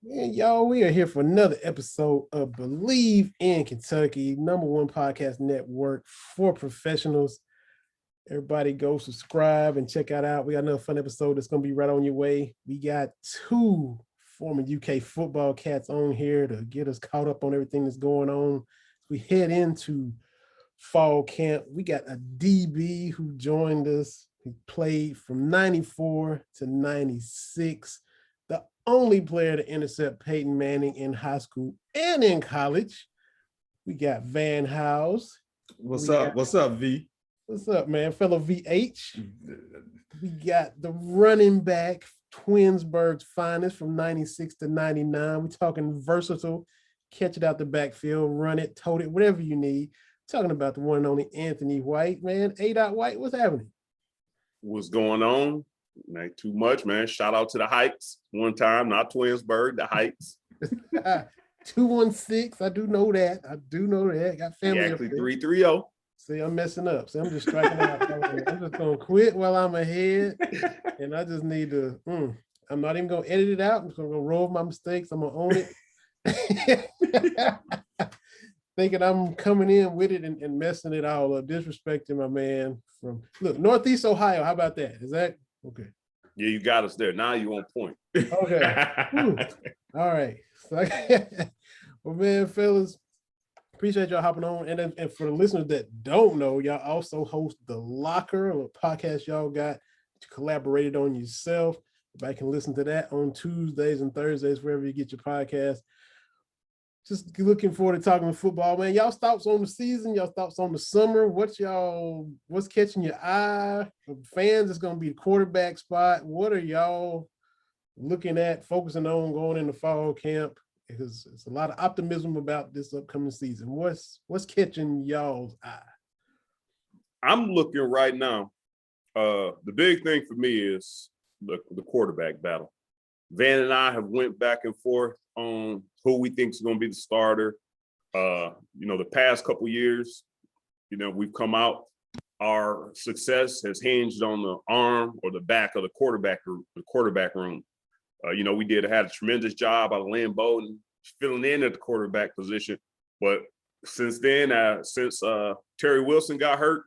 And y'all, we are here for another episode of Bleav in Kentucky, #1 podcast network for professionals. Everybody go subscribe and check out. We got another fun episode that's going to be right on your way. We got two former UK football cats on here to get us caught up on everything that's going on. We head into fall camp. We got a DB who joined us. He played from 94 to 96. The only player to intercept Peyton Manning in high school and in college. We got Van Hiles. What's up? What's up, V? What's up, man? Fellow VH. We got the running back, Twinsburg's finest from 96 to 99. We're talking versatile, catch it out the backfield, run it, tote it, whatever you need. Talking about the one and only Anthony White, man. A. White, what's happening? What's going on? Not too much, man. Shout out to the Heights one time, not Twinsburg, the Heights. 216. I do know that. Got family. Exactly 330. See, I'm messing up. See, I'm just striking out. I'm just gonna quit while I'm ahead, and I just need to. I'm not even gonna edit it out. I'm just gonna roll my mistakes. I'm gonna own it. Thinking I'm coming in with it and messing it all up, disrespecting my man from Northeast Ohio. How about that? Is that okay? Yeah, you got us there. Now you on point. Okay. All right. So, well, man, fellas, appreciate y'all hopping on. And for the listeners that don't know, y'all also host The Locker, a podcast y'all got collaborated on yourself. Everybody can listen to that on Tuesdays and Thursdays, wherever you get your podcast. Just looking forward to talking football, man. Y'all thoughts on the season, y'all thoughts on the summer. What's catching your eye? For fans, it's going to be the quarterback spot. What are y'all looking at, focusing on going into fall camp? Because it's a lot of optimism about this upcoming season. What's catching y'all's eye? I'm looking right now. The big thing for me is the quarterback battle. Van and I have went back and forth on who we think is going to be the starter. The past couple years, we've come out. Our success has hinged on the arm or the back of the quarterback room. We had a tremendous job out of Lynn Bowden filling in at the quarterback position. But since then, since Terry Wilson got hurt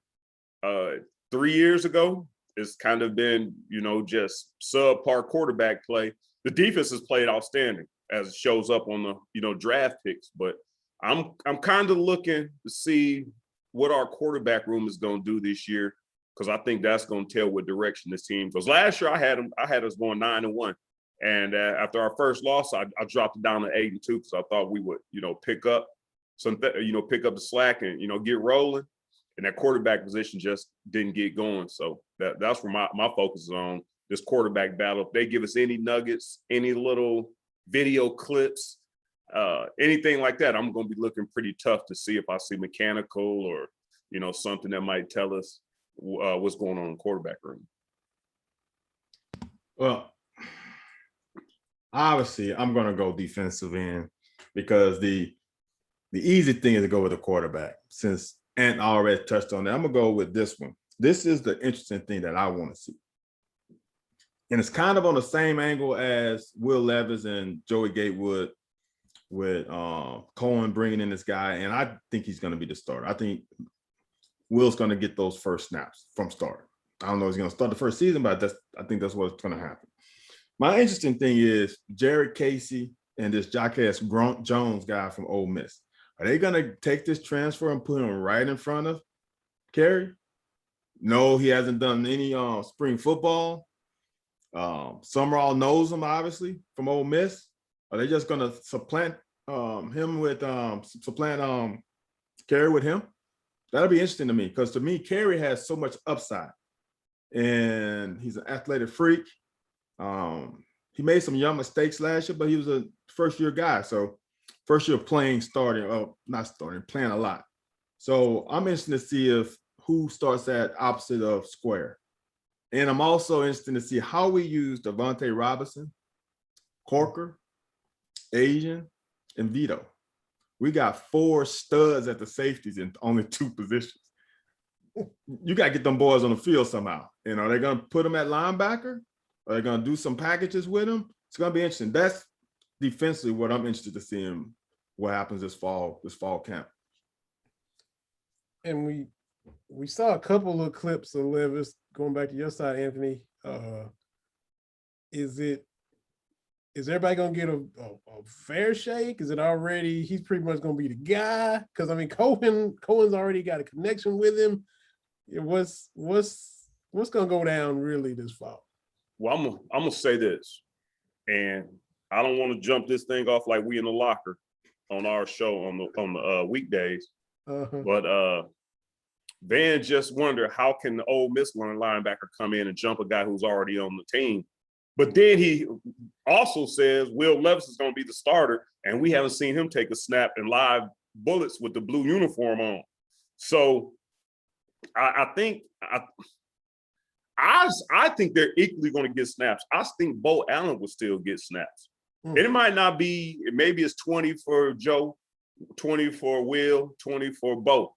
3 years ago, it's kind of been, just subpar quarterback play. The defense has played outstanding as it shows up on the, draft picks. But I'm kind of looking to see what our quarterback room is going to do this year, because I think that's going to tell what direction this team goes. Last year, I had us going 9-1. And after our first loss, I dropped it down to 8-2 because I thought we would, pick up the slack and, get rolling. And that quarterback position just didn't get going. So that's where my focus is on, this quarterback battle. If they give us any nuggets, any little video clips, anything like that, I'm going to be looking pretty tough to see if I see mechanical or, something that might tell us what's going on in the quarterback room. Well, obviously, I'm going to go defensive end because the easy thing is to go with the quarterback. Since Ant already touched on that, I'm going to go with this one. This is the interesting thing that I want to see. And it's kind of on the same angle as Will Levis and Joey Gatewood with Cohen bringing in this guy. And I think he's going to be the starter. I think Will's going to get those first snaps from start. I don't know if he's going to start the first season, but I think that's what's going to happen. My interesting thing is Jared Casey and this Jacquez Jones guy from Ole Miss. Are they going to take this transfer and put him right in front of Kerry? No, he hasn't done any spring football. Summerall knows him, obviously, from Ole Miss. Are they just going to supplant him with Kerry with him? That'll be interesting to me, because to me, Kerry has so much upside, and he's an athletic freak. He made some young mistakes last year, but he was a first-year guy. So first year playing, playing a lot. So I'm interested to see who starts at opposite of Square. And I'm also interested to see how we use Devontae Robinson, Corker, Asian, and Vito. We got 4 studs at the safeties in only 2 positions. You got to get them boys on the field somehow. Are they going to put them at linebacker? Are they going to do some packages with them? It's going to be interesting. defensively, what I'm interested to see what happens this fall camp. And we saw a couple of clips of Levis. Going back to your side, Anthony. Is everybody gonna get a fair shake? Is it already he's pretty much gonna be the guy? Because I mean Cohen's already got a connection with him. What's gonna go down really this fall? Well, I'm gonna say this, and I don't want to jump this thing off like we in the locker on our show on the weekdays. But Van just wondered how can the Ole Miss linebacker come in and jump a guy who's already on the team. But then he also says Will Levis is going to be the starter, and we haven't seen him take a snap in live bullets with the blue uniform on. So I think they're equally going to get snaps. I think Bo Allen will still get snaps. And it might not be, maybe it's 20 for Joe, 20 for Will, 20 for Bo.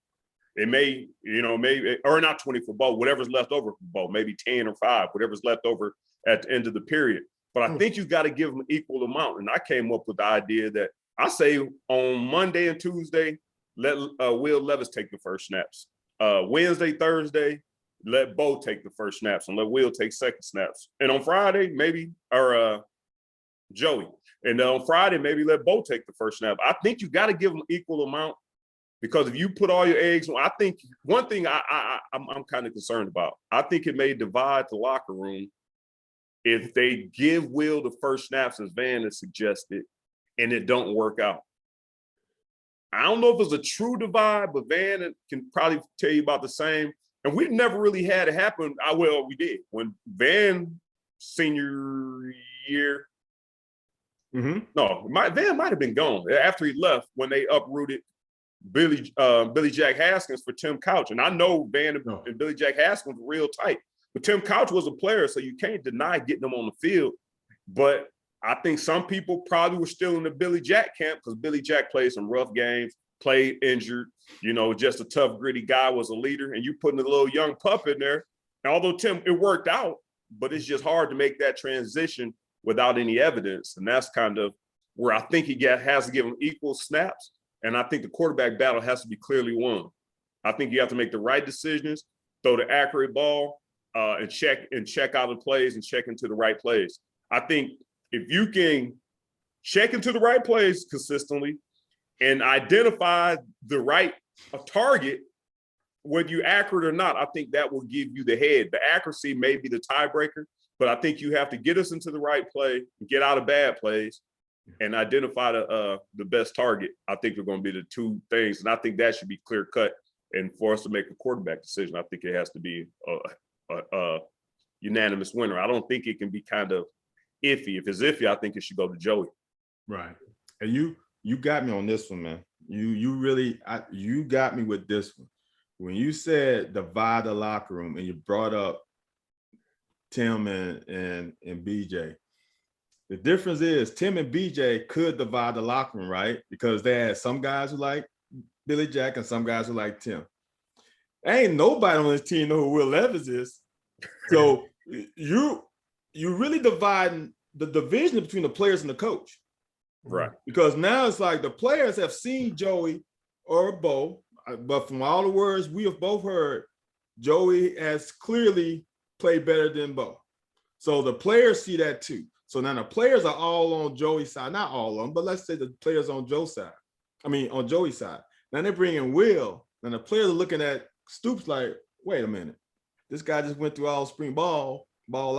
It may, maybe, or not 20 for Bo, whatever's left over for Bo, maybe 10 or 5, whatever's left over at the end of the period. But I think you got to give them equal amount. And I came up with the idea that I say on Monday and Tuesday, let Will Levis take the first snaps. Wednesday, Thursday, let Bo take the first snaps and let Will take second snaps. And on Friday, maybe, or Joey. And on Friday, maybe let Bo take the first snap. I think you got to give them equal amount, because if you put all your eggs on, I think one thing I'm kind of concerned about, I think it may divide the locker room if they give Will the first snaps as Van has suggested and it don't work out. I don't know if it's a true divide, but Van can probably tell you about the same. And we've never really had it happen. Well, we did. When Van senior year, no, Van might have been gone after he left when they uprooted Billy Jack Haskins for Tim Couch. And I know Van and Billy Jack Haskins were real tight. But Tim Couch was a player, so you can't deny getting him on the field. But I think some people probably were still in the Billy Jack camp because Billy Jack played some rough games, played injured, just a tough, gritty guy, was a leader. And you putting a little young pup in there. And although Tim, it worked out, but it's just hard to make that transition without any evidence. And that's kind of where I think he has to give him equal snaps. And I think the quarterback battle has to be clearly won. I think you have to make the right decisions, throw the accurate ball, and check out the plays and check into the right plays. I think if you can check into the right plays consistently and identify the right target, whether you're accurate or not, I think that will give you the head. The accuracy may be the tiebreaker, but I think you have to get us into the right play, get out of bad plays, and identify the best target. I think are going to be the two things, and I think that should be clear cut. And for us to make a quarterback decision, I think it has to be a unanimous winner. I don't think it can be kind of iffy. If it's iffy, I think it should go to Joey. Right. And you got me on this one, man. You got me with this one. When you said divide the locker room and you brought up Tim and BJ, the difference is Tim and BJ could divide the locker room, right? Because they had some guys who like Billy Jack and some guys who like Tim. Ain't nobody on this team know who Will Levis is. So you really dividing the division between the players and the coach. Right. Because now it's like the players have seen Joey or Bo, but from all the words we have both heard, Joey has clearly played better than Bo. So the players see that too. So now the players are all on Joey's side, not all of them, but let's say the players on Joe's side. On Joey's side. Now they're bringing Will, and the players are looking at Stoops like, wait a minute, this guy just went through all spring ball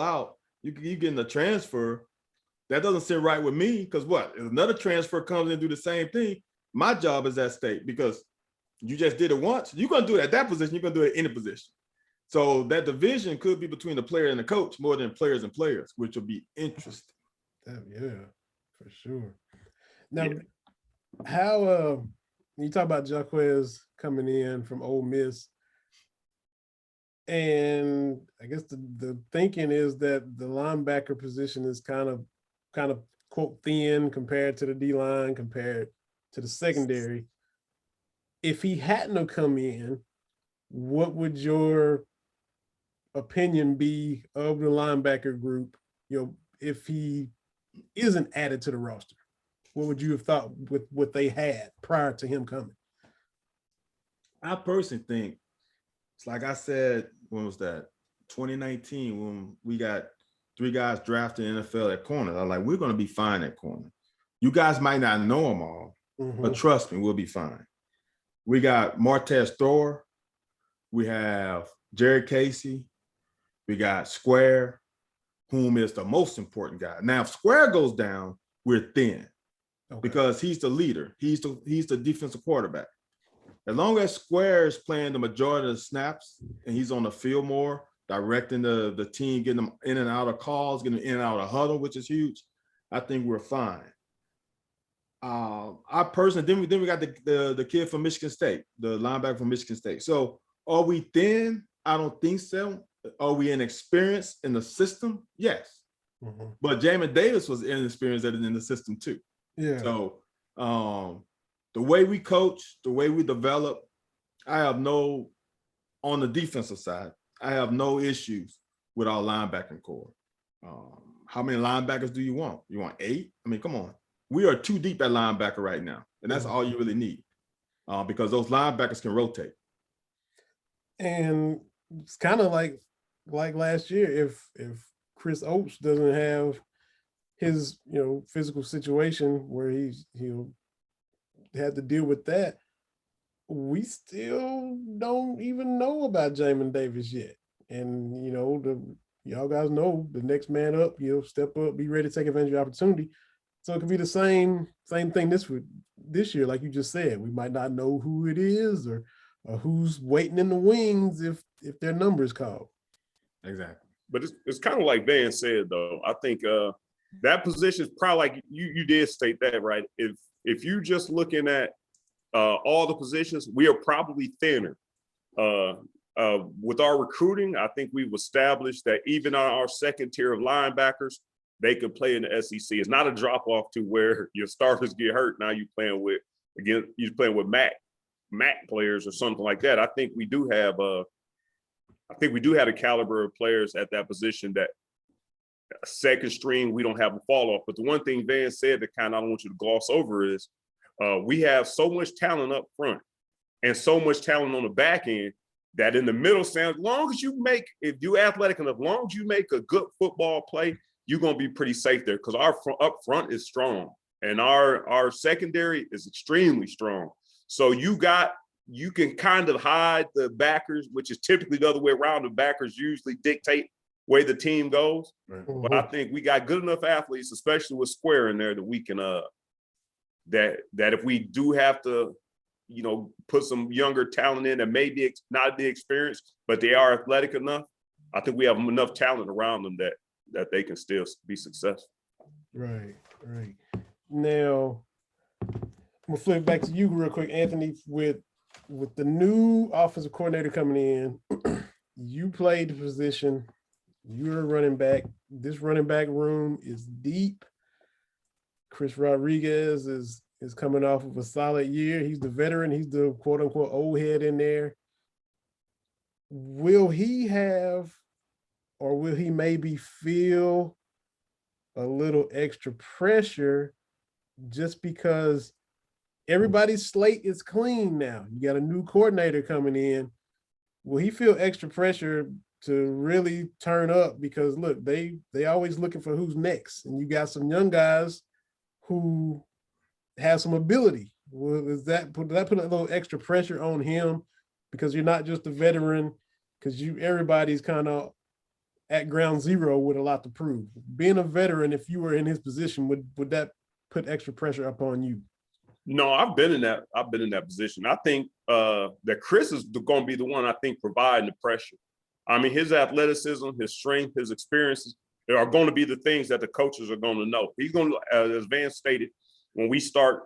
out. You getting a transfer. That doesn't sit right with me, because what? If another transfer comes in and do the same thing, my job is at stake, because you just did it once. You're going to do it at that position. You're going to do it in any position. So that division could be between the player and the coach more than players and players, which will be interesting. Yeah, for sure. Now, how you talk about Jaquez coming in from Ole Miss, and I guess the thinking is that the linebacker position is kind of quote thin compared to the D-line, compared to the secondary. If he hadn't have come in, what would your opinion be of the linebacker group, if he isn't added to the roster? what would you have thought with what they had prior to him coming? I personally think it's like I said, when was that? 2019, when we got 3 guys drafted in the NFL at corner. I'm like, we're going to be fine at corner. You guys might not know them all, but trust me, we'll be fine. We got Martez Thor. We have Jared Casey. We got Square, whom is the most important guy. Now, if Square goes down, we're thin because he's the leader. He's the defensive quarterback. As long as Square is playing the majority of the snaps and he's on the field more, directing the team, getting them in and out of calls, getting them in and out of huddle, which is huge, I think we're fine. I personally, then we got the kid from Michigan State, the linebacker from Michigan State. So are we thin? I don't think so. Are we inexperienced in the system? Yes. But Jamin Davis was inexperienced in the system too. Yeah. So the way we coach, the way we develop, on the defensive side, I have no issues with our linebacking core. How many linebackers do you want? You want 8? I mean, come on. We are too deep at linebacker right now, and that's all you really need because those linebackers can rotate. And it's kind of like last year, if Chris Oates doesn't have his physical situation where he'll had to deal with that, we still don't even know about Jamin Davis yet. And y'all guys know the next man up, step up, be ready to take advantage of the opportunity. So it could be the same thing this year, like you just said. We might not know who it is or who's waiting in the wings if their number is called. Exactly. But it's kind of like Van said, though. I think that position is probably like you did state that, right? If you just looking at all the positions, we are probably thinner. With our recruiting, I think we've established that even on our second tier of linebackers, they could play in the SEC. It's not a drop off to where your starters get hurt. Now you're playing with MAC players or something like that. I think we do have a caliber of players at that position that second string, we don't have a fall off. But the one thing Van said that kind of I don't want you to gloss over is we have so much talent up front and so much talent on the back end that in the middle, as long as if you're athletic enough, as long as you make a good football play, you're going to be pretty safe there because our up front is strong and our secondary is extremely strong. So you can kind of hide the backers, which is typically the other way around. The backers usually dictate way the team goes. Right. But I think we got good enough athletes, especially with Square in there, that we can that if we do have to, put some younger talent in that may be not the experience, but they are athletic enough. I think we have enough talent around them that they can still be successful. Right. Now, I'm gonna flip back to you real quick, Anthony. With the new offensive coordinator coming in, you played the position. You're a running back. This running back room is deep. Chris Rodriguez is coming off of a solid year. He's the veteran. He's the quote unquote old head in there. Will he have, or will he maybe feel a little extra pressure just because everybody's slate is clean now? You got a new coordinator coming in. Will he feel extra pressure to really turn up? Because look, they always looking for who's next, and you got some young guys who have some ability. Does that put a little extra pressure on him because you're not just a veteran? Because everybody's kind of at ground zero with a lot to prove. Being a veteran, if you were in his position, would that put extra pressure upon you? No, I've been in that position. I think that Chris is going to be the one, I think, providing the pressure. I mean, his athleticism, his strength, his experiences, they are going to be the things that the coaches are going to know. He's going to, as Van stated, when we start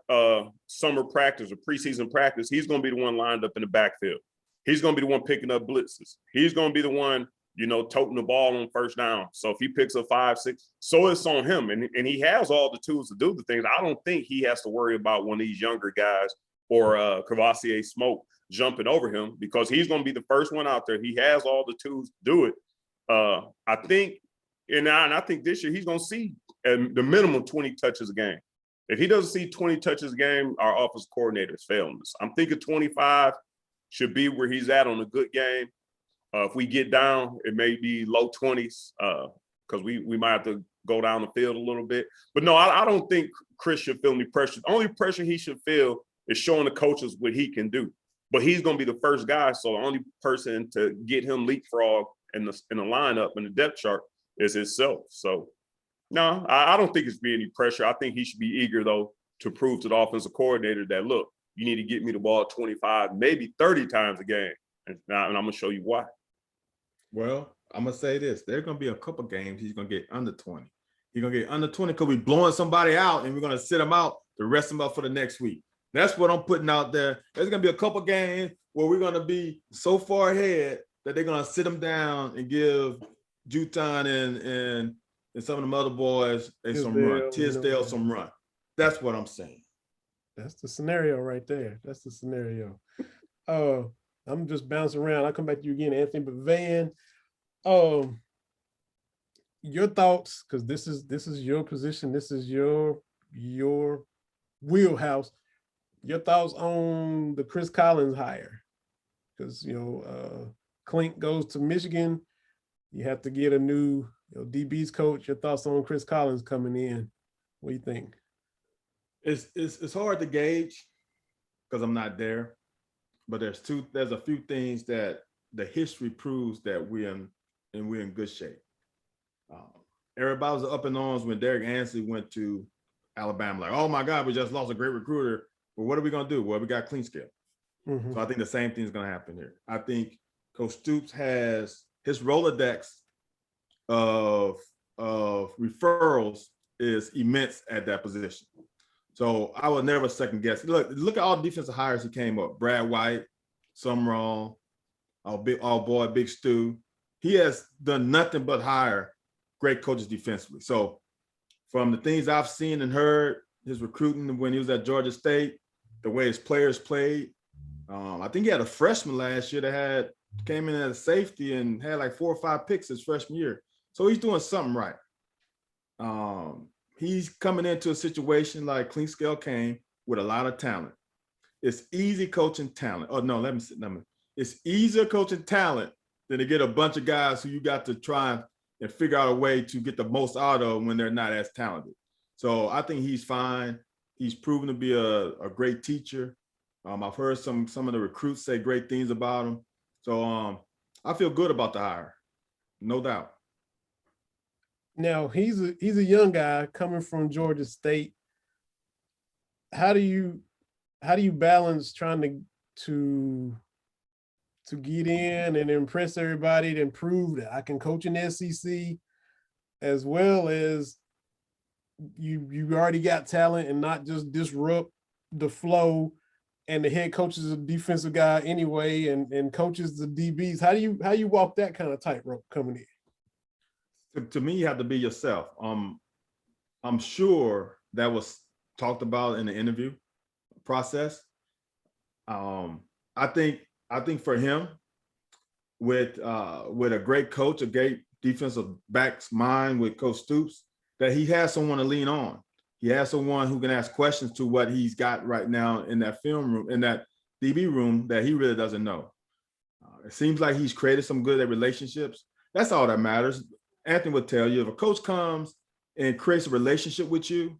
summer practice or preseason practice, he's going to be the one lined up in the backfield. He's going to be the one picking up blitzes. He's going to be the one, toting the ball on first down. So if he picks up 5, 6, so it's on him. And he has all the tools to do the things. I don't think he has to worry about one of these younger guys or Cavassier Smoke jumping over him because he's going to be the first one out there. He has all the tools to do it. I think, and I think this year he's going to see the minimum 20 touches a game. If he doesn't see 20 touches a game, our offensive coordinator is failing us. I'm thinking 25 should be where he's at on a good game. If we get down, it may be low 20s because we might have to go down the field a little bit. But no, I don't think Chris should feel any pressure. The only pressure he should feel is showing the coaches what he can do. But he's going to be the first guy, so the only person to get him leapfrog in the lineup in the depth chart is himself. So, no, I don't think it's be any pressure. I think he should be eager, though, to prove to the offensive coordinator that, look, you need to get me the ball 25, maybe 30 times a game, and I'm going to show you why. Well, I'm going to say this. There's going to be a couple games he's going to get under 20. He's going to get under 20 because we're blowing somebody out, and we're going to sit him out to rest him up for the next week. That's what I'm putting out there. There's going to be a couple games where we're going to be so far ahead that they're going to sit him down and give Jutan and some of them other boys some run. Tisdale some run. That's what I'm saying. That's the scenario right there. That's the scenario. I'm just bouncing around. I'll come back to you again, Anthony. But Van, your thoughts, because this is your position. This is your wheelhouse. Your thoughts on the Chris Collins hire? Because Klink goes to Michigan. You have to get a new DB's coach. Your thoughts on Chris Collins coming in? What do you think? It's hard to gauge because I'm not there. But there's a few things that the history proves that we're in good shape. Everybody was up in arms when Derek Ansley went to Alabama, like, oh my God, we just lost a great recruiter. Well, what are we gonna do? Well, we got clean scale. Mm-hmm. So I think the same thing is gonna happen here. I think Coach Stoops has his Rolodex of referrals is immense at that position. So I would never second guess. Look at all the defensive hires who came up. Brad White, Sumrall, Big Stu. He has done nothing but hire great coaches defensively. So from the things I've seen and heard, his recruiting when he was at Georgia State, the way his players played. I think he had a freshman last year that came in as a safety and had like 4 or 5 picks his freshman year. So he's doing something right. He's coming into a situation like Clean Scale came with a lot of talent. It's easy coaching talent. Oh, no, it's easier coaching talent than to get a bunch of guys who you got to try and figure out a way to get the most out of when they're not as talented. So I think he's fine. He's proven to be a great teacher. I've heard some of the recruits say great things about him. So I feel good about the hire, no doubt. Now he's a young guy coming from Georgia State. How do you balance trying to get in and impress everybody and prove that I can coach in the SEC, as well as you already got talent and not just disrupt the flow, and the head coach is a defensive guy anyway and coaches the DBs. How do you walk that kind of tightrope coming in? To me, you have to be yourself. I'm sure that was talked about in the interview process. I think for him, with a great coach, a great defensive back's mind with Coach Stoops, that he has someone to lean on. He has someone who can ask questions to what he's got right now in that film room, in that DB room, that he really doesn't know. It seems like he's created some good relationships. That's all that matters. Anthony would tell you, if a coach comes and creates a relationship with you,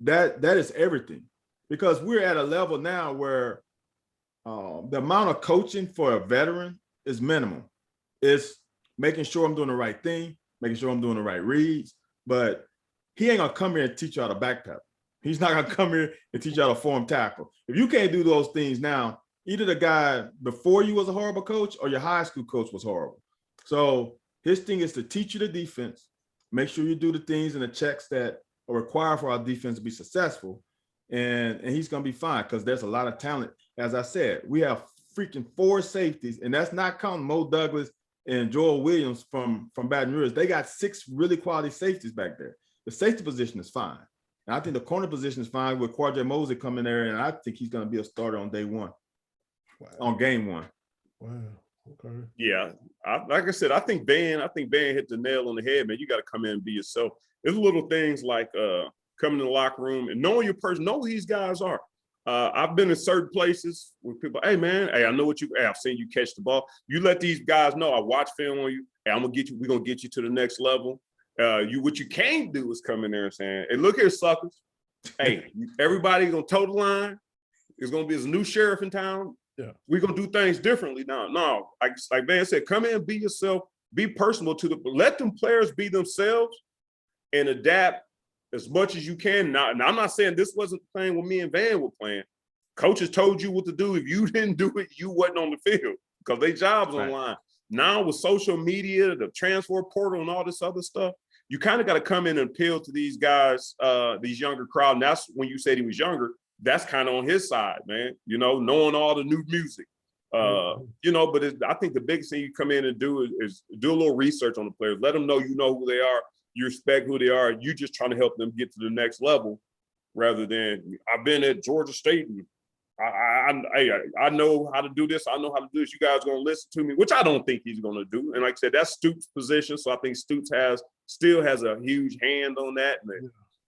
that is everything. Because we're at a level now where the amount of coaching for a veteran is minimum. It's making sure I'm doing the right thing, making sure I'm doing the right reads, but he ain't gonna come here and teach you how to backpedal. He's not gonna come here and teach you how to form tackle. If you can't do those things now, either the guy before you was a horrible coach or your high school coach was horrible. So his thing is to teach you the defense, make sure you do the things and the checks that are required for our defense to be successful, and he's gonna be fine because there's a lot of talent. As I said, we have freaking 4 safeties, and that's not counting Mo Douglas and Joel Williams from Baton Rouge. They got 6 really quality safeties back there. The safety position is fine. And I think the corner position is fine with Quadre Mosley coming there, and I think he's going to be a starter on day 1, on game 1. Wow. Okay. Yeah, like I said, I think Van hit the nail on the head, man. You got to come in and be yourself. There's little things like coming in the locker room and knowing your person, know who these guys are. I've been in certain places where people, hey man, hey, I know what hey, I've seen you catch the ball. You let these guys know I watch film on you. Hey, I'm gonna get you, we're gonna get you to the next level. What you can't do is come in there and saying, hey, look here, suckers. Hey, everybody gonna toe the line. It's gonna be a new sheriff in town. Yeah. We're gonna do things differently now. No, like Van said, come in, be yourself, be personable to let them players be themselves and adapt as much as you can. Now, I'm not saying this wasn't playing when me and Van were playing. Coaches told you what to do. If you didn't do it, you wasn't on the field because they jobs online. Now with social media, the transfer portal and all this other stuff, you kind of got to come in and appeal to these guys, these younger crowd. And that's when you said he was younger, that's kind of on his side, man. You know, knowing all the new music. You know, but I think the biggest thing you come in and do is do a little research on the players. Let them know you know who they are. You respect who they are. You just trying to help them get to the next level rather than I've been at Georgia State and I know how to do this. I know how to do this. You guys are going to listen to me, which I don't think he's going to do. And like I said, that's Stoops' position. So I think Stoops still has a huge hand on that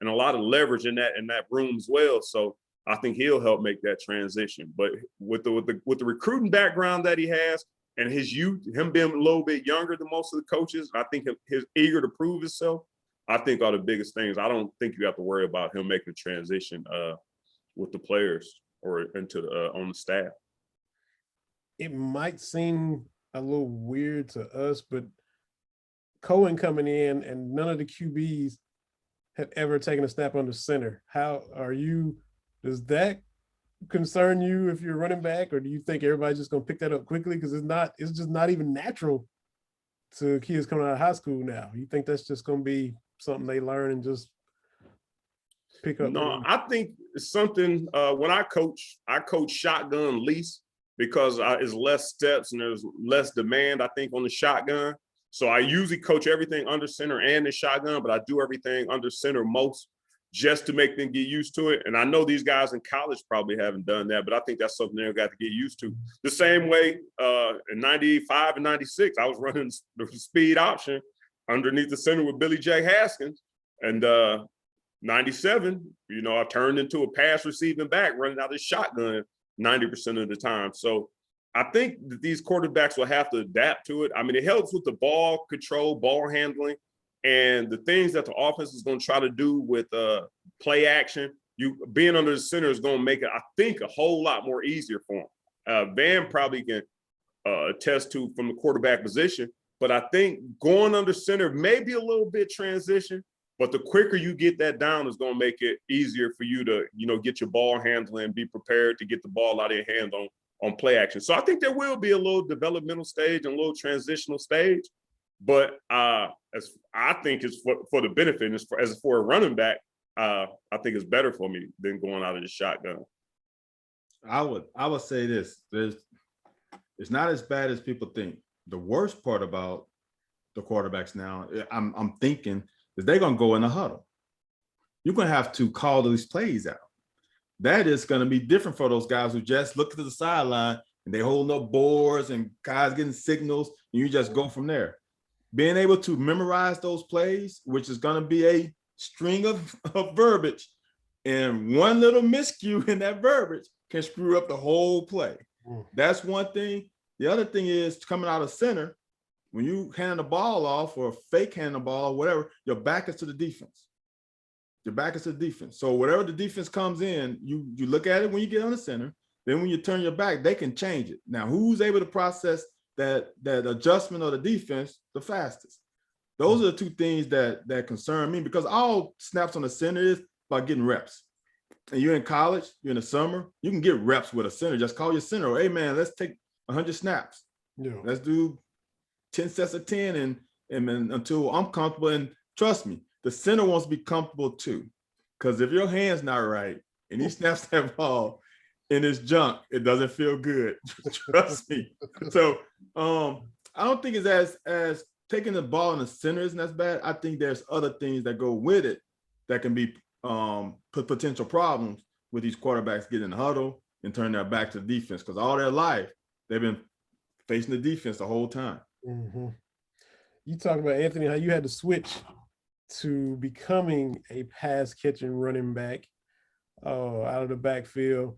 and a lot of leverage in that room as well. So I think he'll help make that transition. But with the recruiting background that he has and his youth, him being a little bit younger than most of the coaches, I think his eager to prove himself, I think are the biggest things. I don't think you have to worry about him making a transition with the players or into on the staff. It might seem a little weird to us, but Cohen coming in and none of the QBs have ever taken a snap under center. How are you? Does that concern you if you're running back, or do you think everybody's just gonna pick that up quickly? Because it's just not even natural to kids coming out of high school now. You think that's just gonna be something they learn and just pick up? No, I think it's something when I coach shotgun least because it's less steps and there's less demand, I think, on the shotgun. So I usually coach everything under center and the shotgun, but I do everything under center most just to make them get used to it. And I know these guys in college probably haven't done that, but I think that's something they've got to get used to. The same way in 95 and 96, I was running the speed option underneath the center with Billy J. Haskins. And 97, you know, I turned into a pass receiving back running out of shotgun 90% of the time. So I think that these quarterbacks will have to adapt to it. I mean, it helps with the ball control, ball handling, and the things that the offense is going to try to do with play action. You being under the center is going to make it, I think, a whole lot more easier for him. Van probably can attest to from the quarterback position, but I think going under center may be a little bit transition, but the quicker you get that down is going to make it easier for you to, you know, get your ball handling and be prepared to get the ball out of your hand on play action. So I think there will be a little developmental stage and a little transitional stage, but as I think it's for the benefit, as for a running back, I think it's better for me than going out of the shotgun. I would say this: it's not as bad as people think. The worst part about the quarterbacks now, I'm thinking, is they're gonna go in the huddle. You're gonna have to call these plays out. That is gonna be different for those guys who just look to the sideline and they holding up boards and guys getting signals, and you just go from there. Being able to memorize those plays, which is gonna be a string of verbiage, and one little miscue in that verbiage can screw up the whole play. That's one thing. The other thing is coming out of center, when you hand the ball off or fake hand the ball or whatever, your back is to the defense. Your back is to the defense. So whatever the defense comes in, you look at it when you get on the center. Then when you turn your back, they can change it. Now, who's able to process that adjustment of the defense the fastest? Those are the two things that concern me, because all snaps on the center is about getting reps. And you're in college, you're in the summer, you can get reps with a center. Just call your center. Hey, man, let's take 100 snaps. Yeah. Let's do 10 sets of 10 and until I'm comfortable. And trust me, the center wants to be comfortable too. Because if your hand's not right and he snaps that ball in his junk, it doesn't feel good. Trust me. So I don't think it's as taking the ball in the center isn't as bad. I think there's other things that go with it that can be potential problems with these quarterbacks getting in the huddle and turning their back to the defense, because all their life they've been facing the defense the whole time. Mm-hmm. You talk about, Anthony, how you had to switch to becoming a pass catching running back out of the backfield.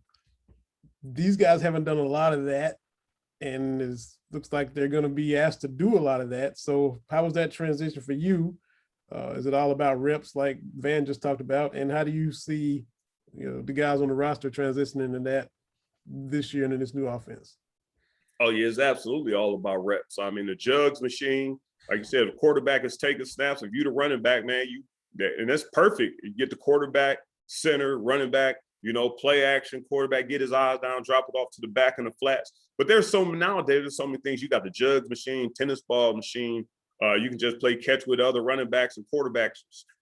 These guys haven't done a lot of that, and it looks like they're going to be asked to do a lot of that. So how was that transition for you? Is it all about reps like Van just talked about? And how do you see the guys on the roster transitioning into that this year into this new offense? Oh, yeah, it's absolutely all about reps. I mean, the jugs machine, like you said, the quarterback is taking snaps. If you're the running back, man, and that's perfect. You get the quarterback, center, running back, play action, quarterback, get his eyes down, drop it off to the back in the flats. But there's nowadays, there's so many things. You got the jugs machine, tennis ball machine. You can just play catch with other running backs and quarterbacks.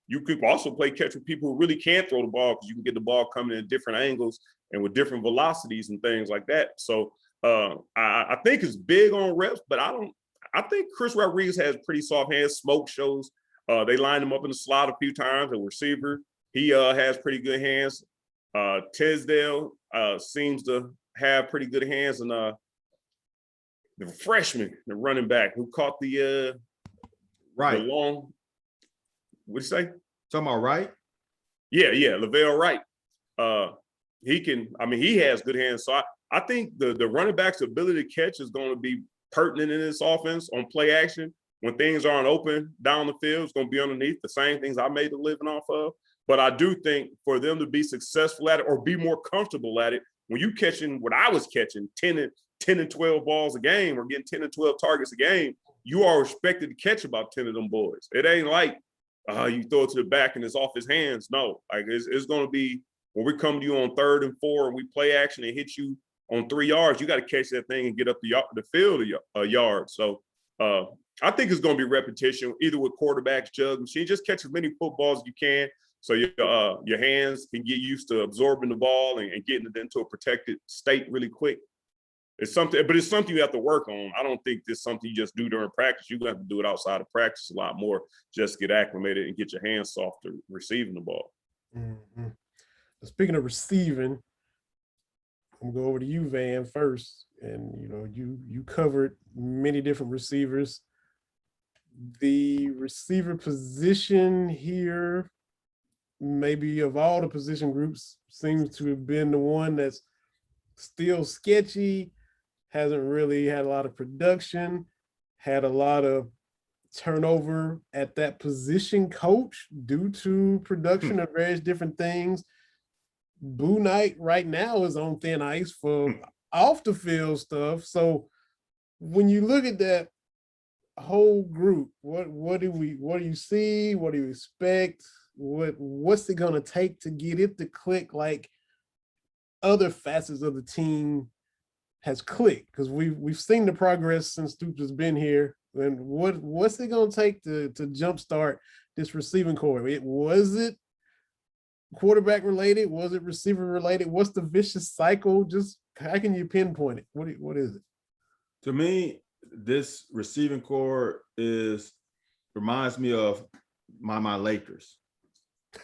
You could also play catch with people who really can't throw the ball because you can get the ball coming in different angles and with different velocities and things like that. So I think it's big on reps, but I think Chris Rodriguez has pretty soft hands. Smoke shows. They lined him up in the slot a few times. A receiver, he has pretty good hands. Tisdale seems to have pretty good hands, and the freshman, the running back who caught the right. The long. What'd you say? Talking about Wright? Yeah, Lavelle Wright. He has good hands. So I think the running back's ability to catch is going to be pertinent in this offense on play action. When things aren't open down the field, it's going to be underneath the same things I made a living off of. But I do think for them to be successful at it or be more comfortable at it, when you catching what I was catching, 10 and 12 balls a game or getting 10 and 12 targets a game, you are expected to catch about 10 of them boys. It ain't like you throw it to the back and it's off his hands. No, like it's going to be when we come to you on 3rd and 4 and we play action and hit you on 3 yards, you got to catch that thing and get up the field a yard. So I think it's going to be repetition, either with quarterbacks, jug machine. Just catch as many footballs as you can, so your hands can get used to absorbing the ball and getting it into a protected state really quick. It's something you have to work on. I don't think this is something you just do during practice. You have to do it outside of practice a lot more. Just get acclimated and get your hands soft to receiving the ball. Mm-hmm. Speaking of receiving, I'm gonna go over to you, Van, first. And you covered many different receivers. The receiver position here, maybe of all the position groups, seems to have been the one that's still sketchy, hasn't really had a lot of production, had a lot of turnover at that position coach due to production of various different things. Boo Knight right now is on thin ice for off the field stuff. So when you look at that whole group, what do you see? What do you expect? What's it gonna take to get it to click like other facets of the team has clicked? Because we've seen the progress since Stoops has been here. And what's it gonna take to jumpstart this receiving core? Was it quarterback related? Was it receiver related? What's the vicious cycle? Just how can you pinpoint it? What is it? To me, this receiving core reminds me of my Lakers.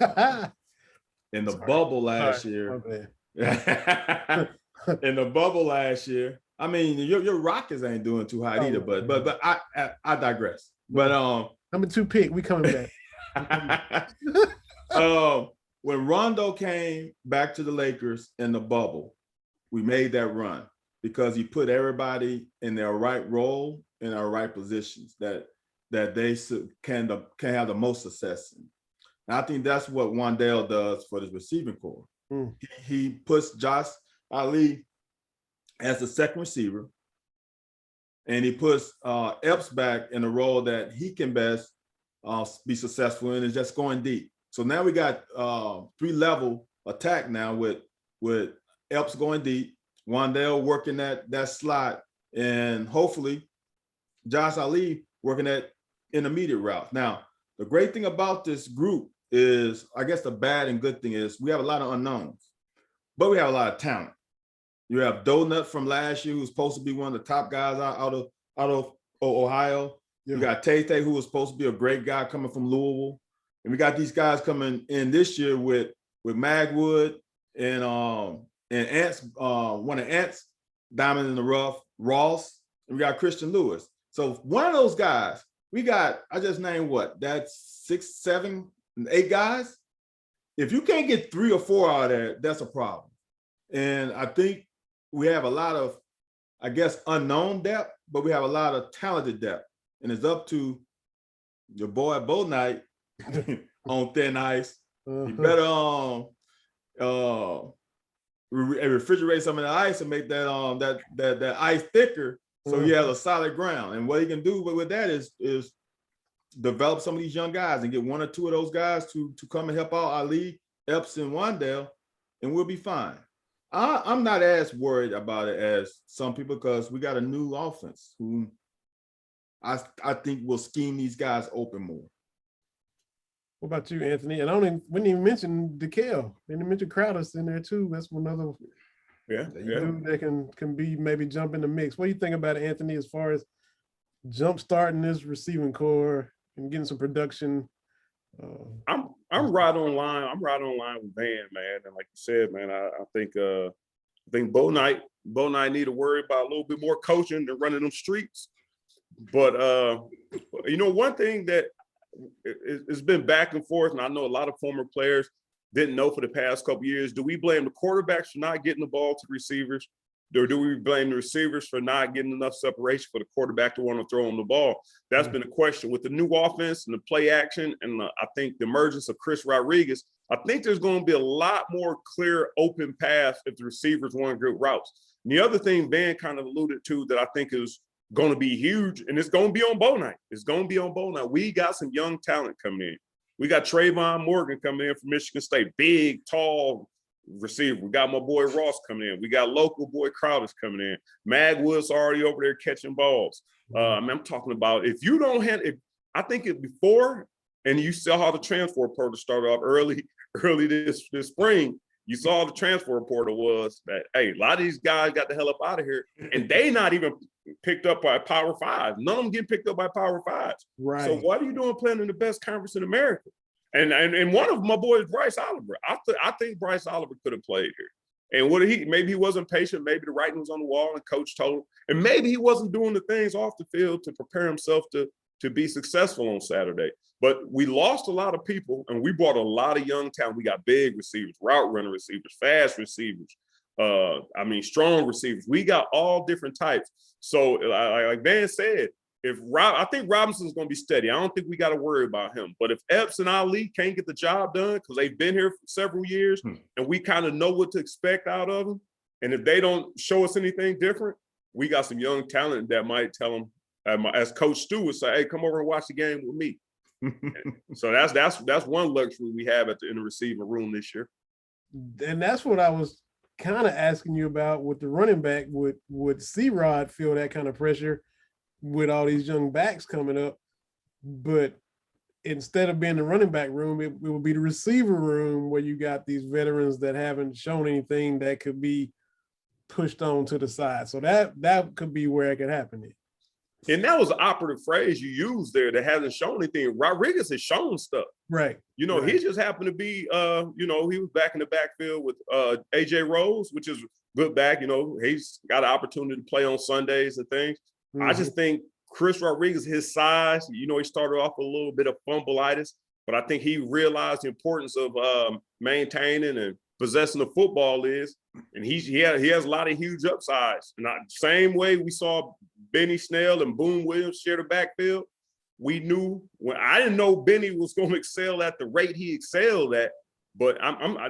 In the bubble last year. In the bubble last year. I mean, your Rockets ain't doing too hot either, but I digress. But number 2 pick, we coming back. When Rondo came back to the Lakers in the bubble, we made that run because he put everybody in their right role, in their right positions that they can have the most success in. And I think that's what Wandale does for this receiving core. He puts Josh Ali as the second receiver, and he puts Epps back in a role that he can best be successful in, is just going deep. So now we got 3-level attack now with Epps going deep, Wandale working that slot, and hopefully Josh Ali working that intermediate route. Now, the great thing about this group is, I guess the bad and good thing is we have a lot of unknowns, but we have a lot of talent. You have Donut from last year, who's supposed to be one of the top guys out of Ohio. Yeah. You got Tate, who was supposed to be a great guy coming from Louisville. And we got these guys coming in this year with Magwood and Ants, one of Ants, Diamond in the Rough, Ross, and we got Christian Lewis. So one of those guys I just named what? That's 6, 7, 8 guys. If you can't get 3 or 4 out of there, that's a problem. And I think we have a lot of, I guess, unknown depth, but we have a lot of talented depth. And it's up to your boy Bo Knight on thin ice. You better refrigerate some of the ice and make that ice thicker so he has a solid ground. And what he can do with that is develop some of these young guys and get 1 or 2 of those guys to come and help out Ali, Epps, and Wandale, and we'll be fine. I'm not as worried about it as some people because we got a new offense who I think will scheme these guys open more. What about you, Anthony? And we didn't even mention DeKale. Didn't mention Crowder's in there too. That's one other dude that can be maybe jump in the mix. What do you think about Anthony as far as jump starting this receiving core and getting some production? I'm right on line. I'm right on line with Van, man. And like you said, man, I think Bo Knight need to worry about a little bit more coaching than running them streets. But one thing that it's been back and forth, and I know a lot of former players didn't know for the past couple of years. Do we blame the quarterbacks for not getting the ball to receivers? Or do we blame the receivers for not getting enough separation for the quarterback to want to throw on the ball? That's been a question. With the new offense and the play action and I think the emergence of Chris Rodriguez, I think there's going to be a lot more clear open paths if the receivers want good routes. And the other thing Van kind of alluded to that I think is going to be huge, and it's going to be on Bo Knight. It's going to be on Bo Knight. We got some young talent coming in. We got Trayvon Morgan coming in from Michigan State, big, tall receiver. We got my boy Ross coming in. We got local boy Crowder's coming in. Mag Woods already over there catching balls. I'm talking about if you don't have it, I think it before, and you saw how the transfer portal started off early this spring. You saw the transfer portal was that, hey, a lot of these guys got the hell up out of here, and they not even picked up by Power 5. None of them getting picked up by Power 5s. Right. So what are you doing playing in the best conference in America? And one of my boys, Bryce Oliver. I think Bryce Oliver could have played here. And maybe he wasn't patient. Maybe the writing was on the wall and coach told him. And maybe he wasn't doing the things off the field to prepare himself to be successful on Saturday. But we lost a lot of people, and we brought a lot of young talent. We got big receivers, route runner receivers, fast receivers, strong receivers. We got all different types. So like Van said, I think Robinson's going to be steady. I don't think we got to worry about him. But if Epps and Ali can't get the job done because they've been here for several years and we kind of know what to expect out of them, and if they don't show us anything different, we got some young talent that might tell them, as Coach Stu would say, hey, come over and watch the game with me. So that's one luxury we have in the receiving room this year. And that's what I was kind of asking you about with the running back. Would C-Rod feel that kind of pressure with all these young backs coming up? But instead of being the running back room, it would be the receiver room where you got these veterans that haven't shown anything that could be pushed on to the side. So that could be where it could happen. And that was the operative phrase you used there that hasn't shown anything. Rodriguez has shown stuff. Right. Right. He just happened to be, he was back in the backfield with AJ Rose, which is good back. He's got an opportunity to play on Sundays and things. I just think Chris Rodriguez, his size, he started off with a little bit of fumbleitis, but I think he realized the importance of maintaining and possessing the football and he has a lot of huge upsides. And same way we saw Benny Snell and Boone Williams share the backfield, we knew I didn't know Benny was going to excel at the rate he excelled at, but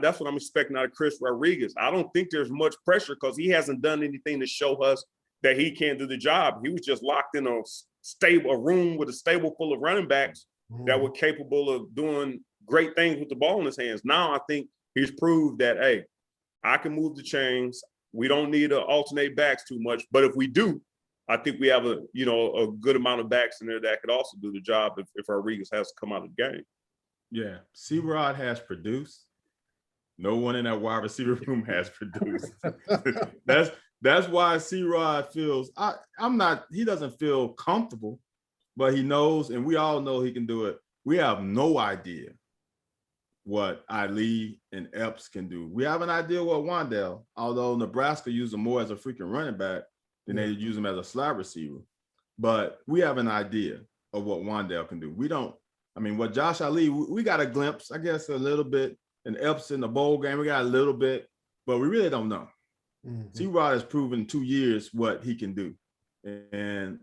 that's what I'm expecting out of Chris Rodriguez. I don't think there's much pressure because he hasn't done anything to show us that he can't do the job. He was just locked in a room with a stable full of running backs that were capable of doing great things with the ball in his hands. Now I think he's proved that, hey, I can move the chains. We don't need to alternate backs too much. But if we do, I think we have a good amount of backs in there that could also do the job if Rodriguez has to come out of the game. Yeah. C-Rod has produced. No one in that wide receiver room has produced. That's why C-Rod feels he doesn't feel comfortable, but he knows, and we all know he can do it. We have no idea what Ali and Epps can do. We have an idea what Wandale, although Nebraska used him more as a freaking running back than they use him as a slot receiver. But we have an idea of what Wandale can do. We don't. I mean, what Josh Ali, we got a glimpse, I guess, a little bit in Epps in the bowl game. We got a little bit, but we really don't know. C-Rod has proven in 2 years what he can do, and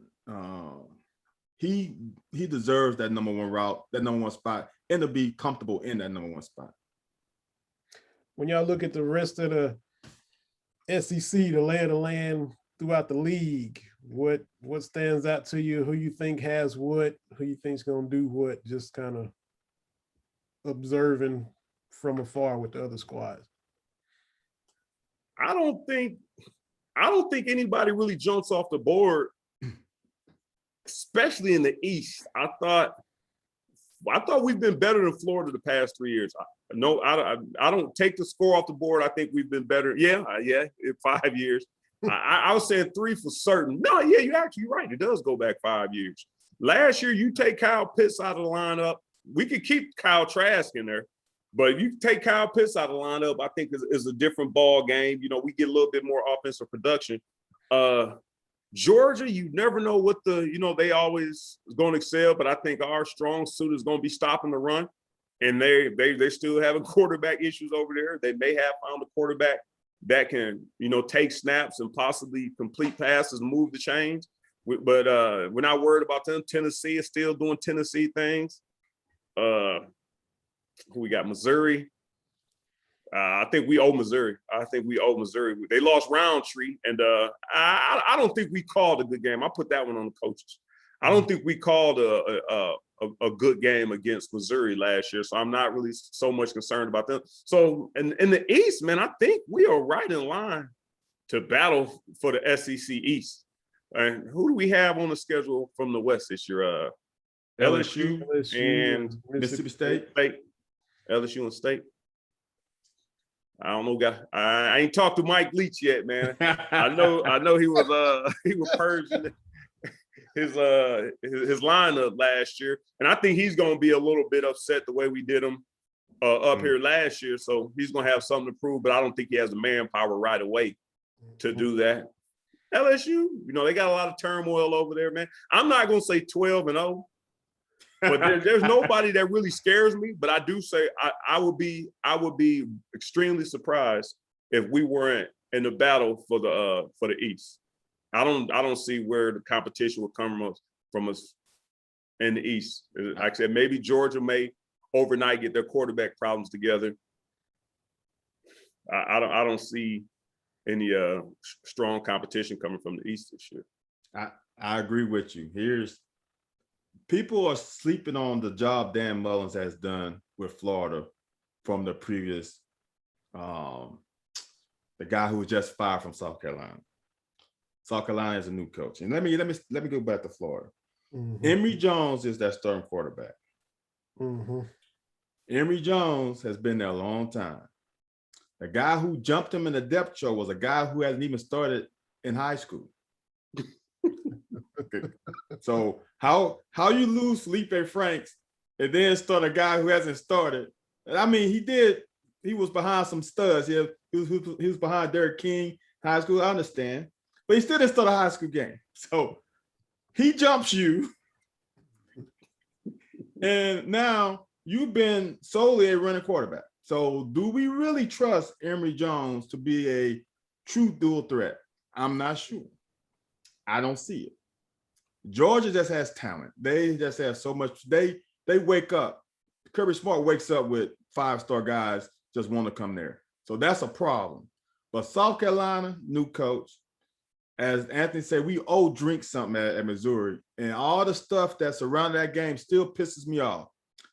he deserves that number one route, that number one spot, and to be comfortable in that number one spot. When y'all look at the rest of the SEC, the lay of the land throughout the league, what stands out to you? Who you think has what? Who you think's gonna do what? Just kind of observing from afar with the other squads. I don't think anybody really jumps off the board, especially in the East. I thought we've been better than Florida the past 3 years. I don't take the score off the board. I think we've been better. Yeah, in 5 years. I was saying 3 for certain. No, yeah, you're actually right. It does go back 5 years. Last year, you take Kyle Pitts out of the lineup. We could keep Kyle Trask in there, but you take Kyle Pitts out of the lineup, I think is a different ball game. You know, we get a little bit more offensive production. Georgia, you never know what they always going to excel, but I think our strong suit is going to be stopping the run. And they still having quarterback issues over there. They may have found a quarterback that can, take snaps and possibly complete passes, move the chains. But we're not worried about them. Tennessee is still doing Tennessee things. We got Missouri. I think we owe Missouri. They lost Roundtree, and I don't think we called a good game. I put that one on the coaches. I don't think we called a good game against Missouri last year, so I'm not really so much concerned about them. So in the East, man, I think we are right in line to battle for the SEC East. And who do we have on the schedule from the West this year? LSU and Mississippi State. LSU and State. I don't know, guy. I ain't talked to Mike Leach yet, man. I know he was purging his lineup last year, and I think he's going to be a little bit upset the way we did him up here last year. So he's going to have something to prove, but I don't think he has the manpower right away to do that. LSU, they got a lot of turmoil over there, man. I'm not going to say 12-0. But there's nobody that really scares me. But I do say I would be extremely surprised if we weren't in the battle for the East. I don't see where the competition will come from us in the East. Like I said, maybe Georgia may overnight get their quarterback problems together. I don't see any strong competition coming from the East this year. I agree with you. People are sleeping on the job Dan Mullins has done with Florida from the previous, the guy who was just fired from South Carolina. South Carolina is a new coach, and let me go back to Florida. Emory Jones is that starting quarterback. Emory Jones has been there a long time. The guy who jumped him in the depth chart was a guy who hasn't even started in high school. So how you lose Felipe Franks and then start a guy who hasn't started? I mean, he was behind some studs. He was behind Derek King, high school. I understand, but he still didn't start a high school game. So he jumps you, and now you've been solely a running quarterback. So do we really trust Emory Jones to be a true dual threat? I'm not sure. I don't see it. Georgia just has talent. They just have so much. They wake up. Kirby Smart wakes up with 5-star guys just want to come there. So that's a problem. But South Carolina, new coach. As Anthony said, we owe Drink something at Missouri. And all the stuff that surrounded that game still pisses me off.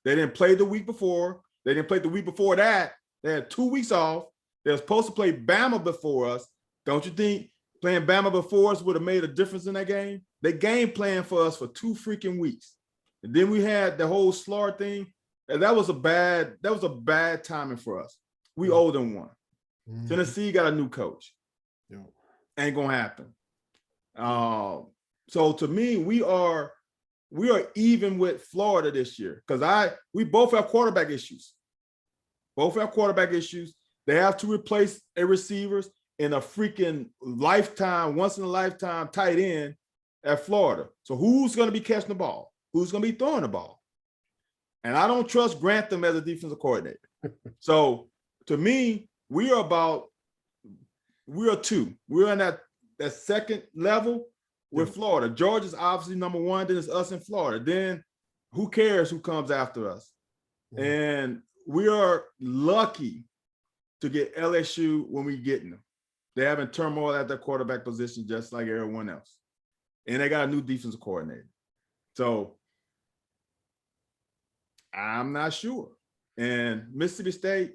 They didn't play the week before. They didn't play the week before that. They had 2 weeks off. They were supposed to play Bama before us. Don't you think playing Bama before us would have made a difference in that game? They game planned for us for 2 freaking weeks. And then we had the whole Slaughter thing. And that was a bad timing for us. We owe them one. Tennessee got a new coach. Ain't gonna happen. So to me, we are even with Florida this year because we both have quarterback issues. They have to replace a receivers in a freaking once in a lifetime tight end at Florida. So who's going to be catching the ball? who's going to be throwing the ball. And I don't trust Grantham as a defensive coordinator. So to me, we are two. We're in that second level with Florida. Georgia's obviously number one, then it's us in Florida. Then who cares who comes after us? And we are lucky to get LSU when we get them. They're having turmoil at their quarterback position just like everyone else. And they got a new defensive coordinator. So I'm not sure. And Mississippi State,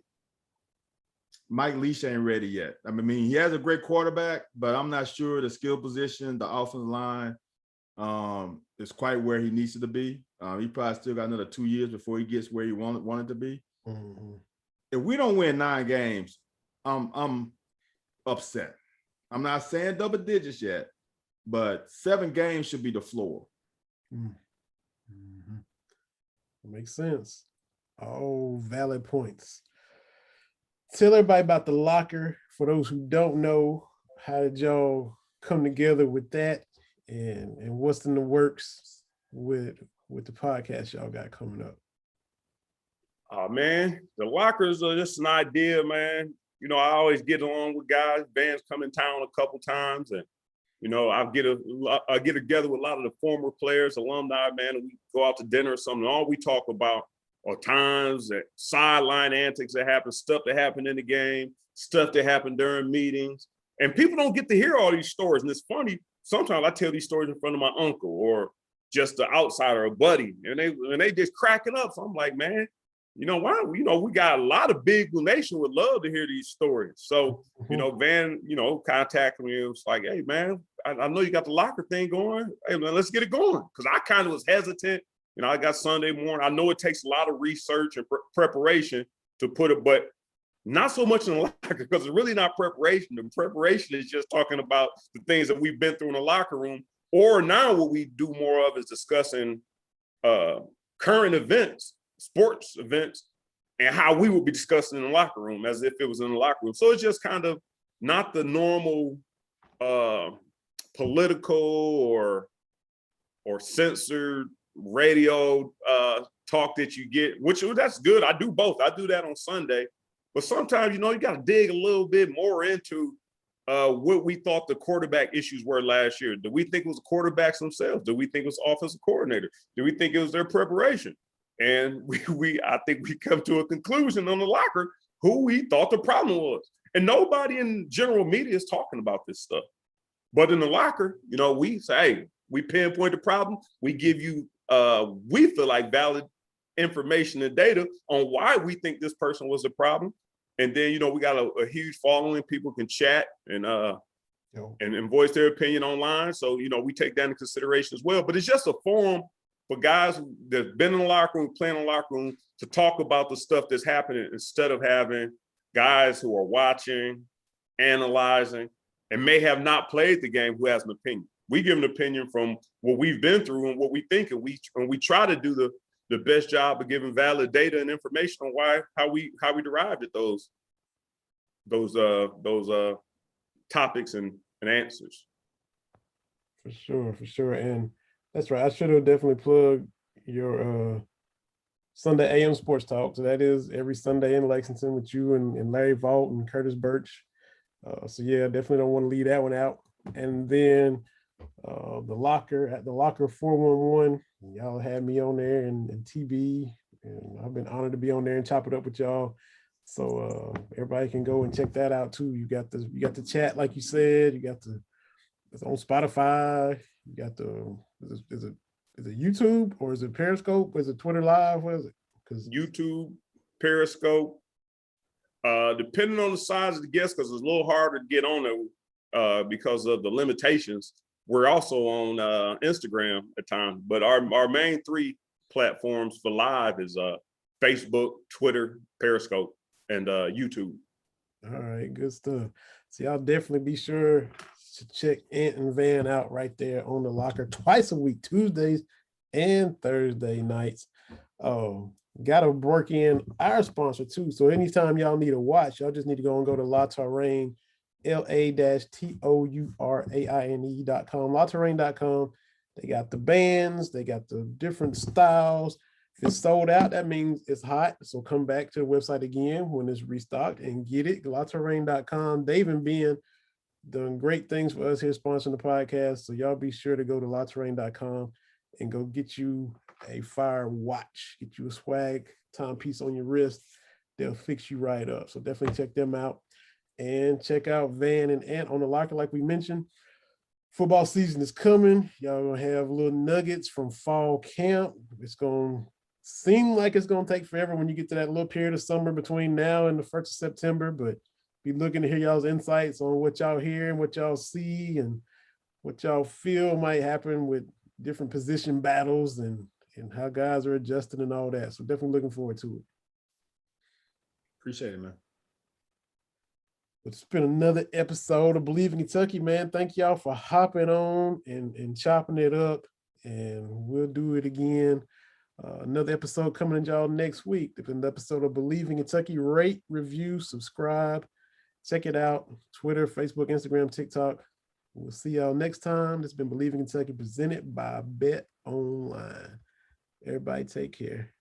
Mike Leach ain't ready yet. I mean, he has a great quarterback, but I'm not sure the skill position, the offensive line is quite where he needs it to be. He probably still got another 2 years before he gets where he wanted to be. Mm-hmm. If we don't win 9 games, I'm upset. I'm not saying double digits yet, but 7 games should be the floor. Mm-hmm. Makes sense. All valid points. Tell everybody about the locker. For those who don't know, how did y'all come together with that, and what's in the works with the podcast y'all got coming up? Oh man, the lockers are just an idea, man. You know, I always get along with guys. Bands come in town a couple times, and you know, I get together with a lot of the former players, alumni, man, and we go out to dinner or something. All we talk about are times that sideline antics that happen, stuff that happened in the game, stuff that happened during meetings. And people don't get to hear all these stories. And it's funny, sometimes I tell these stories in front of my uncle or just the outsider, a buddy, and they just cracking up. So I'm like, man, you know, why? You know, we got a lot of big nation would love to hear these stories. So, you know, Van, you know, contacted me. It was like, hey, man, I know you got the locker thing going. Hey, man, let's get it going. Because I kind of was hesitant. You know, I got Sunday morning. I know it takes a lot of research and preparation to put it, but not so much in the locker, because it's really not preparation. The preparation is just talking about the things that we've been through in the locker room. Or now what we do more of is discussing current events, sports events, and how we would be discussing in the locker room as if it was in the locker room. So it's just kind of not the normal political or censored radio talk that you get, which that's good. I do both. I do that on Sunday. But sometimes, you know, you got to dig a little bit more into what we thought the quarterback issues were last year. Do we think it was the quarterbacks themselves? Do we think it was offensive coordinator? Do we think it was their preparation? And I think we come to a conclusion on the locker who we thought the problem was. And nobody in general media is talking about this stuff. But in the locker, you know, we say, hey, we pinpoint the problem. We give you, we feel like valid information and data on why we think this person was the problem. And then, you know, we got a huge following. People can chat and voice their opinion online. So, you know, we take that into consideration as well. But it's just a forum for guys that's been in the locker room, playing in the locker room, to talk about the stuff that's happening instead of having guys who are watching, analyzing, and may have not played the game who has an opinion. We give an opinion from what we've been through and what we think, and we try to do the best job of giving valid data and information on how we derived at those topics and answers. For sure. And that's right. I should have definitely plugged your Sunday AM Sports Talk. So that is every Sunday in Lexington with you and Larry Vault and Curtis Birch. So yeah, definitely don't want to leave that one out. And then the locker at the locker 411, y'all had me on there and TB, and I've been honored to be on there and chop it up with y'all. So everybody can go and check that out too. You got the chat, like you said. It's on Spotify. You got is it YouTube or is it Periscope? Is it Twitter Live? What is it? Because YouTube, Periscope. Depending on the size of the guest, because it's a little harder to get on there because of the limitations. We're also on Instagram at times, but our main 3 platforms for live is Facebook, Twitter, Periscope, and YouTube. All right, good stuff. So y'all definitely be sure to check Ant and Van out right there on the locker twice a week, Tuesdays and Thursday nights. Got to work in our sponsor too. So anytime y'all need a watch, y'all just need to go to La Touraine, LA-TOURAINE.com, LaTouraine.com. They got the bands, they got the different styles. If it's sold out, that means it's hot. So come back to the website again when it's restocked and get it. LaTerrain.com. They've been doing great things for us here, sponsoring the podcast. So y'all be sure to go to LaTerrain.com and go get you a fire watch, get you a swag timepiece on your wrist. They'll fix you right up. So definitely check them out. And check out Van and Ant on the locker, like we mentioned. Football season is coming. Y'all gonna have little nuggets from fall camp. It's gonna seem like it's gonna take forever when you get to that little period of summer between now and the 1st of September, but be looking to hear y'all's insights on what y'all hear and what y'all see and what y'all feel might happen with different position battles and how guys are adjusting and all that. So definitely looking forward to it. Appreciate it, man. It's been another episode of Bleav in Kentucky, man. Thank y'all for hopping on and chopping it up. And we'll do it again. Another episode coming to y'all next week. There's an episode of Bleav in Kentucky. Rate, review, subscribe. Check it out. Twitter, Facebook, Instagram, TikTok. We'll see y'all next time. This has been Bleav in Kentucky, presented by Bet Online. Everybody take care.